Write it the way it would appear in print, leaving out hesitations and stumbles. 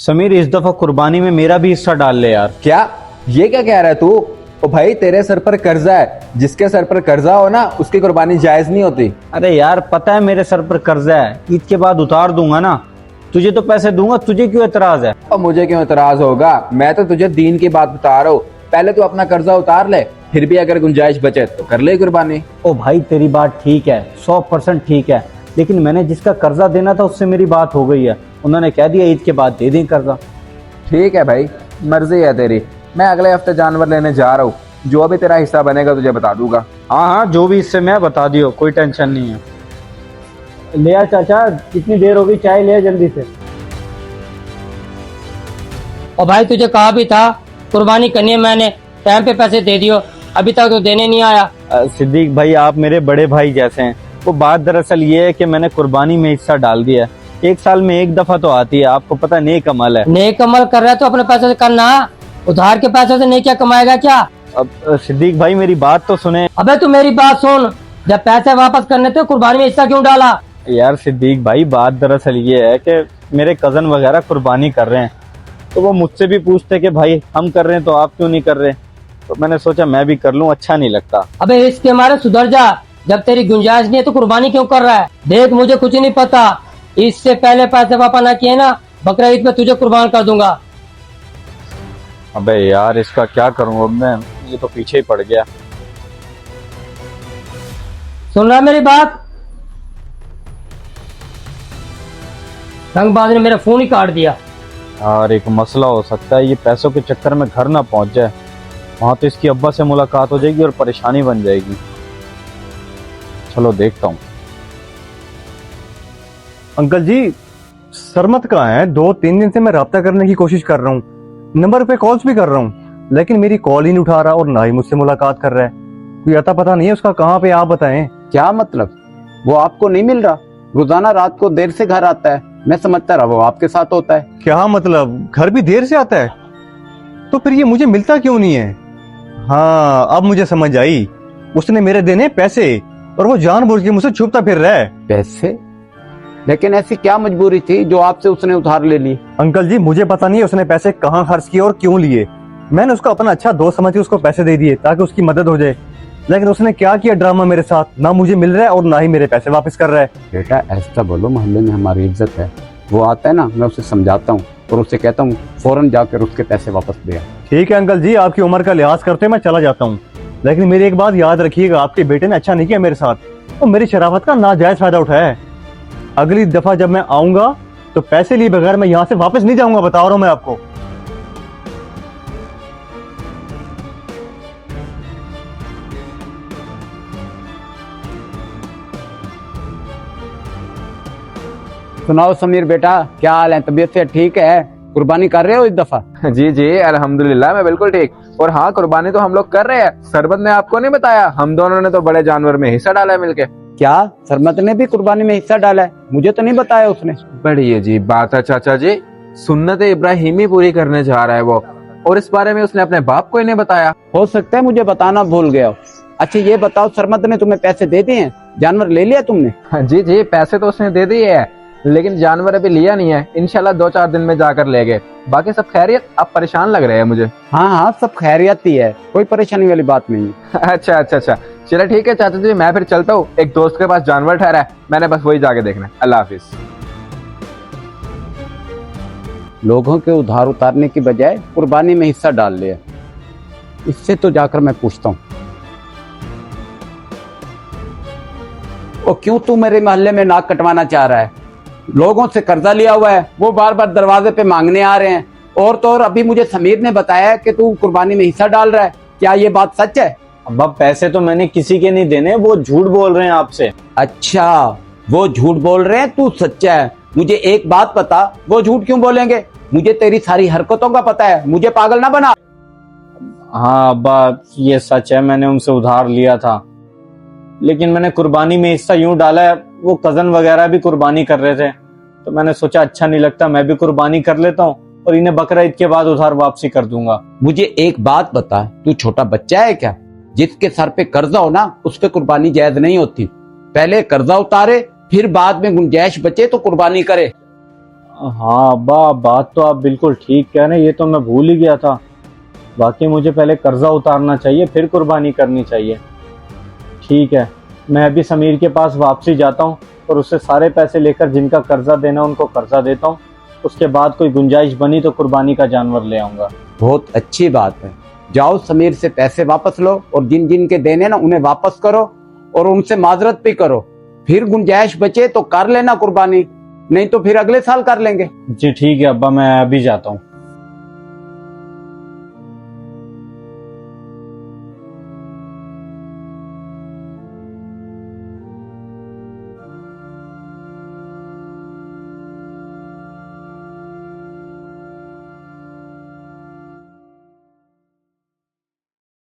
समीर इस दफा कुर्बानी में मेरा भी हिस्सा डाल ले यार। क्या ये क्या कह रहा है तू? ओ भाई तेरे सर पर कर्जा है, जिसके सर पर कर्जा हो ना उसकी कुर्बानी जायज नहीं होती। अरे यार पता है मेरे सर पर कर्जा है, ईद के बाद उतार दूंगा ना। तुझे तो पैसे दूंगा, तुझे क्यों एतराज है? और मुझे क्यों एतराज होगा? मैं तो तुझे दीन की बात बता रहा हूँ। पहले तू अपना कर्जा उतार ले, फिर भी अगर गुंजाइश बचे तो कर ले कुर्बानी। ओ भाई तेरी बात ठीक है, 100% ठीक है, लेकिन मैंने जिसका कर्जा देना था उससे मेरी बात हो गई है। उन्होंने कह दिया ईद के बाद दे दें कर्जा। ठीक है भाई, मर्जी है तेरी। मैं अगले हफ्ते जानवर लेने जा रहा हूँ, जो भी तेरा हिस्सा बनेगा तुझे बता दूंगा। हाँ हाँ, जो भी इससे मैं बता दियो, कोई टेंशन नहीं है। ले आ चाचा, कितनी देर होगी, चाय ले आ जल्दी से। और भाई तुझे कहा भी था कुर्बानी करनी है, मैंने टाइम पे पैसे दे दियो, अभी तक तो देने नहीं आया। सिद्दीक भाई आप मेरे बड़े भाई जैसे हैं। वो बात दरअसल ये है कि मैंने कुर्बानी में हिस्सा डाल दिया है। एक साल में एक दफा तो आती है, आपको पता नेक अमल है। नेक अमल कर रहा है तो अपने पैसे से करना, उधार के पैसे से नहीं क्या कमाएगा क्या? अब सिद्दीक भाई मेरी बात तो सुने। अबे तू मेरी बात सुन, जब पैसे वापस करने थे कुर्बानी में हिस्सा क्यों डाला? यार सिद्दीक भाई बात दरअसल ये है कि मेरे कजन वगैरह कुर्बानी कर रहे हैं, तो वो मुझसे भी पूछते कि भाई हम कर रहे हैं तो आप क्यों नहीं कर रहे। तो मैंने सोचा मैं भी कर लूं, अच्छा नहीं लगता। अबे इसके मारे सुधर जा, जब तेरी गुंजाइश नहीं है तो कुर्बानी क्यों कर रहा है? देख मुझे कुछ नहीं पता, इससे पहले पैसे वापस ना किए ना, बकरा ईद में तुझे कुर्बान कर दूंगा। अबे यार इसका क्या करूं अब मैं, ये तो पीछे ही पड़ गया। सुन रहा है मेरी बात? रंगबाज ने मेरा फोन ही काट दिया। यार एक मसला हो सकता है, ये पैसों के चक्कर में घर ना पहुंच जाए, वहां तो इसकी अब्बा से मुलाकात हो जाएगी और परेशानी बन जाएगी। चलो देखता हूँ। अंकल जी, सरमत कहाँ है? 2-3 दिन से मैं राब्ता करने की कोशिश कर रहा हूँ, नंबर पे कॉल्स भी कर रहा हूँ, लेकिन मेरी कॉल ही नहीं उठा रहा और ना ही मुझसे मुलाकात कर रहा है। कोई अता पता नहीं है उसका कहाँ पे, आप बताएं। क्या मतलब? वो आपको नहीं मिल रहा? रोजाना रात को देर से घर आता है, मैं समझता रहा वो आपके साथ होता है। क्या मतलब, घर भी देर से आता है? तो फिर ये मुझे मिलता क्यों नहीं है? हाँ अब मुझे समझ आई, उसने मेरे देने पैसे और वो जानबूझ के मुझसे छुपता फिर रहा है। पैसे? लेकिन ऐसी क्या मजबूरी थी जो आपसे उसने उधार ले ली? अंकल जी मुझे पता नहीं है उसने पैसे कहाँ खर्च किए और क्यों लिए। मैंने उसको अपना अच्छा दोस्त समझ के उसको पैसे दे दिए ताकि उसकी मदद हो जाए, लेकिन उसने क्या किया ड्रामा मेरे साथ, ना मुझे मिल रहा है और ना ही मेरे पैसे वापस कर रहा है। बेटा ऐसा बोलो, मोहल्ले में हमारी इज्जत है। वो आता है ना, मैं उसे समझाता हूँ और उसे कहता हूँ फौरन जाकर उसके पैसे वापस दे। ठीक है अंकल जी, आपकी उम्र का लिहाज करते मैं चला जाता हूँ, लेकिन मेरी एक बात याद रखिएगा, आपके बेटे ने अच्छा नहीं किया मेरे साथ, तो मेरी शराफत का नाजायज फायदा उठाया है। अगली दफा जब मैं आऊंगा तो पैसे लिए बगैर मैं यहाँ से वापस नहीं जाऊंगा, बता रहा हूँ मैं आपको। सुनाओ समीर बेटा, क्या हाल है? तबीयत से ठीक है? कुर्बानी कर रहे हो इस दफा? जी जी अल्हम्दुलिल्लाह मैं बिल्कुल ठीक। और हाँ कुर्बानी तो हम लोग कर रहे हैं। सरबत ने आपको नहीं बताया? हम दोनों ने तो बड़े जानवर में हिस्सा डाला है मिलके। क्या सरमत ने भी कुर्बानी में हिस्सा डाला है? मुझे तो नहीं बताया उसने। बड़ी अजीब बात है चाचा जी, सुन्नत इब्राहिमी पूरी करने जा रहा है वो, और इस बारे में उसने अपने बाप को ही नहीं बताया। हो सकता है मुझे बताना भूल गया हो। अच्छा ये बताओ, सरमत ने तुम्हें पैसे दे दिए हैं? जानवर ले लिया तुमने? जी जी पैसे तो उसने दे दिए है, लेकिन जानवर अभी लिया नहीं है। इंशाल्लाह 2-4 दिन में जाकर ले गए। बाकी सब खैरियत? आप परेशान लग रहे हैं मुझे। हाँ हाँ सब खैरियत ही है, कोई परेशानी वाली बात नहीं है। अच्छा अच्छा अच्छा चलो ठीक है चाचा जी, मैं फिर चलता हूँ। एक दोस्त के पास जानवर ठहरा है, मैंने बस वही जाके देखना है। अल्लाह हाफिज। लोगों के उधार उतारने की बजाय कुर्बानी में हिस्सा डाल लिया, इससे तो जाकर मैं पूछता हूँ। ओ क्यों तू मेरे मोहल्ले में नाक कटवाना चाह रहा है? लोगों से कर्जा लिया हुआ है, वो बार बार दरवाजे पे मांगने आ रहे हैं, और तो और अभी मुझे समीर ने बताया कि तू कुर्बानी में हिस्सा डाल रहा है। क्या ये बात सच है? अब पैसे तो मैंने किसी के नहीं देने, वो झूठ बोल रहे हैं आपसे। अच्छा वो झूठ बोल रहे हैं, तू सच्चा है। मुझे एक बात बता, वो झूठ क्यों बोलेंगे? मुझे तेरी सारी हरकतों का पता है, मुझे पागल ना बना। हाँ अब्बा ये सच है, मैंने उनसे उधार लिया था, लेकिन मैंने कुर्बानी में हिस्सा यूं डाला है, वो कजन वगैरह भी कुर्बानी कर रहे थे, तो मैंने सोचा अच्छा नहीं लगता, मैं भी कुर्बानी कर लेता हूँ और इन्हें बकरा ईद के बाद उधार वापसी कर दूंगा। मुझे एक बात बता, तू छोटा बच्चा है क्या? जिसके सर पे कर्जा हो ना उस पे कुर्बानी जायज नहीं होती। पहले कर्जा उतारे, फिर बाद में गुंजाइश बचे तो कुर्बानी करे। हाँ अब्बा, बात तो आप बिल्कुल ठीक कह रहे हैं, ये तो मैं भूल ही गया था। बाकी मुझे पहले कर्जा उतारना चाहिए, फिर कुर्बानी करनी चाहिए। ठीक है, मैं अभी समीर के पास वापसी जाता हूँ और उससे सारे पैसे लेकर जिनका कर्जा देना उनको कर्जा देता हूँ। उसके बाद कोई गुंजाइश बनी तो कुर्बानी का जानवर ले आऊंगा। बहुत अच्छी बात है। जाओ समीर से पैसे वापस लो और जिन जिन के देने ना उन्हें वापस करो और उनसे माजरत भी करो। फिर गुंजाइश बचे तो कर लेना कुर्बानी, नहीं तो फिर अगले साल कर लेंगे। जी ठीक है अब्बा, मैं अभी जाता हूँ।